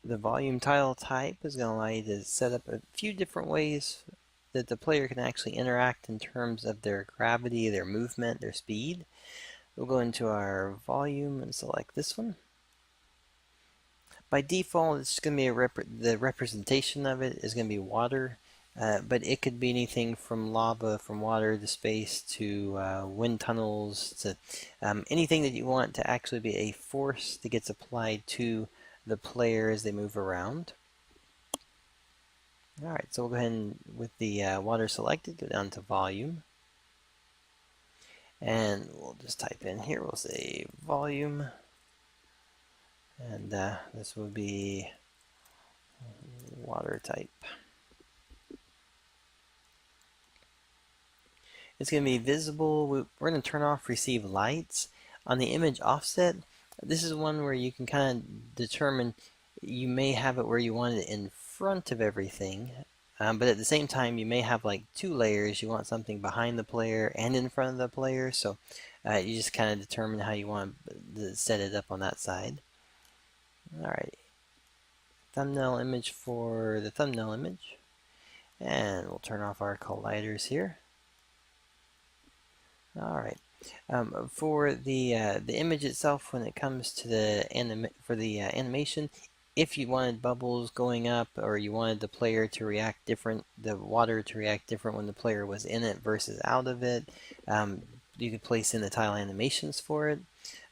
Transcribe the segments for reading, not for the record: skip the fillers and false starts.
The volume tile type is going to allow you to set up a few different ways that the player can actually interact in terms of their gravity, their movement, their speed. We'll go into our volume and select this one. By default, it's going to be the representation of it is going to be water, but it could be anything from lava, from water to space to wind tunnels to anything that you want to actually be a force that gets applied to the player as they move around. All right, so we'll go ahead and, with the water selected, go down to volume. And we'll just type in here, we'll say volume. And this will be water type. It's going to be visible. We're going to turn off receive lights. On the image offset, this is one where you can kind of determine, you may have it where you want it in front of everything, but at the same time you may have like two layers. You want something behind the player and in front of the player, so you just kind of determine how you want to set it up on that side. Alright, thumbnail image for the thumbnail image, and we'll turn off our colliders here. Alright, for the image itself, when it comes to the animation, if you wanted bubbles going up, or you wanted the player to react different, the water to react different when the player was in it versus out of it, you could place in the tile animations for it.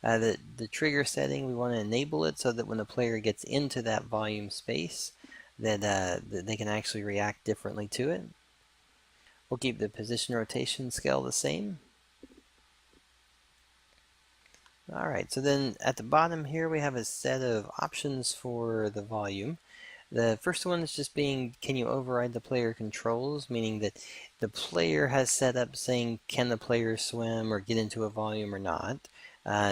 The trigger setting, we want to enable it so that when the player gets into that volume space, that they can actually react differently to it. We'll keep the position rotation scale the same. Alright, so then at the bottom here we have a set of options for the volume. The first one is just being, can you override the player controls, meaning that the player has set up saying, can the player swim or get into a volume or not.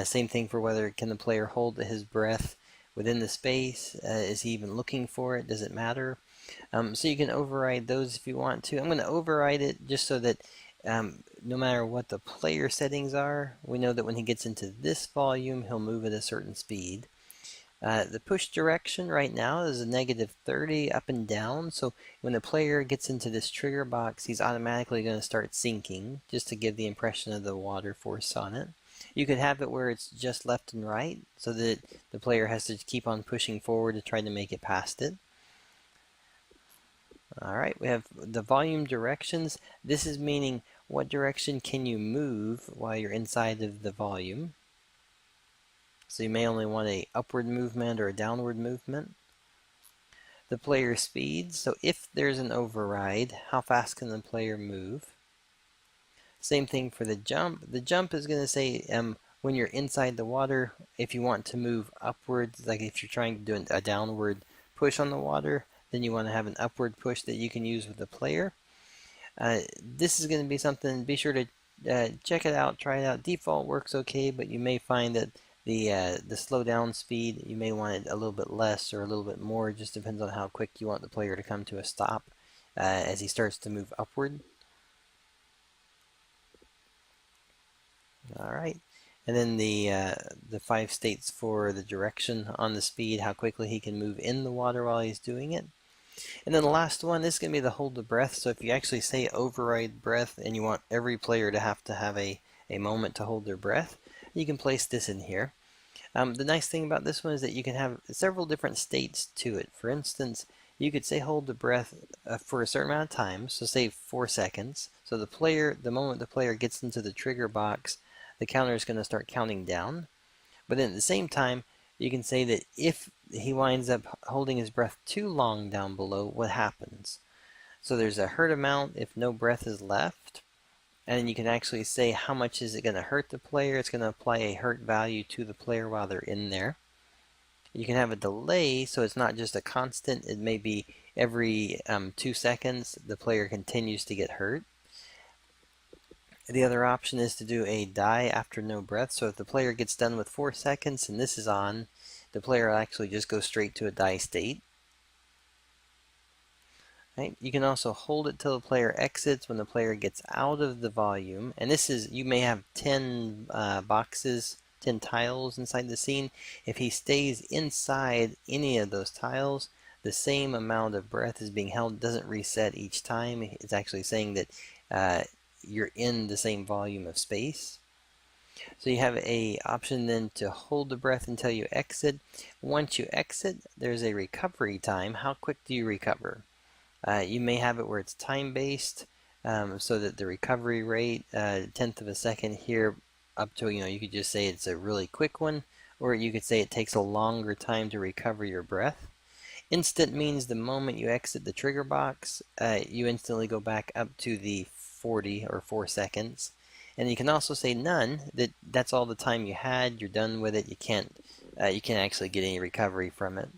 Same thing for whether can the player hold his breath within the space, is he even looking for it, does it matter? So you can override those if you want to. I'm going to override it just so that no matter what the player settings are, we know that when he gets into this volume, he'll move at a certain speed. The push direction right now is a -30 up and down, so when the player gets into this trigger box, he's automatically going to start sinking, just to give the impression of the water force on it. You could have it where it's just left and right, so that the player has to keep on pushing forward to try to make it past it. Alright, we have the volume directions. This is meaning what direction can you move while you're inside of the volume. So you may only want a upward movement or a downward movement. The player speed, so if there's an override, how fast can the player move? Same thing for the jump. The jump is going to say when you're inside the water, if you want to move upwards, like if you're trying to do a downward push on the water, then you want to have an upward push that you can use with the player. This is going to be something, be sure to check it out, try it out. Default works okay, but you may find that the slow down speed, you may want it a little bit less or a little bit more. It just depends on how quick you want the player to come to a stop as he starts to move upward. Alright, and then the 5 states for the direction on the speed, how quickly he can move in the water while he's doing it. And then the last one, this is going to be the hold the breath. So if you actually say override breath and you want every player to have a moment to hold their breath, you can place this in here. The nice thing about this one is that you can have several different states to it. For instance, you could say hold the breath for a certain amount of time, so say 4 seconds. So the moment the player gets into the trigger box, the counter is going to start counting down. But then at the same time, you can say that if he winds up holding his breath too long down below, what happens? So there's a hurt amount if no breath is left. And you can actually say how much is it going to hurt the player. It's going to apply a hurt value to the player while they're in there. You can have a delay, so it's not just a constant. It may be every 2 seconds the player continues to get hurt. The other option is to do a die after no breath. So if the player gets done with 4 seconds and this is on, the player will actually just go straight to a die state. Right? You can also hold it till the player exits when the player gets out of the volume. And this is, you may have 10 boxes 10 tiles inside the scene. If he stays inside any of those tiles, the same amount of breath is being held. It doesn't reset each time. It's actually saying that you're in the same volume of space. So you have a option then to hold the breath until you exit. Once you exit, there's a recovery time. How quick do you recover? You may have it where it's time-based, so that the recovery rate, 1/10 of a second here, up to, you could just say it's a really quick one, or you could say it takes a longer time to recover your breath. Instant means the moment you exit the trigger box, you instantly go back up to the 40 or 4 seconds. And you can also say none, that's all the time you had, you're done with it, you can't actually get any recovery from it.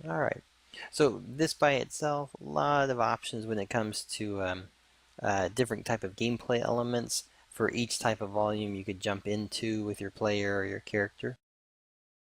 Alright, so this by itself, a lot of options when it comes to different type of gameplay elements for each type of volume you could jump into with your player or your character.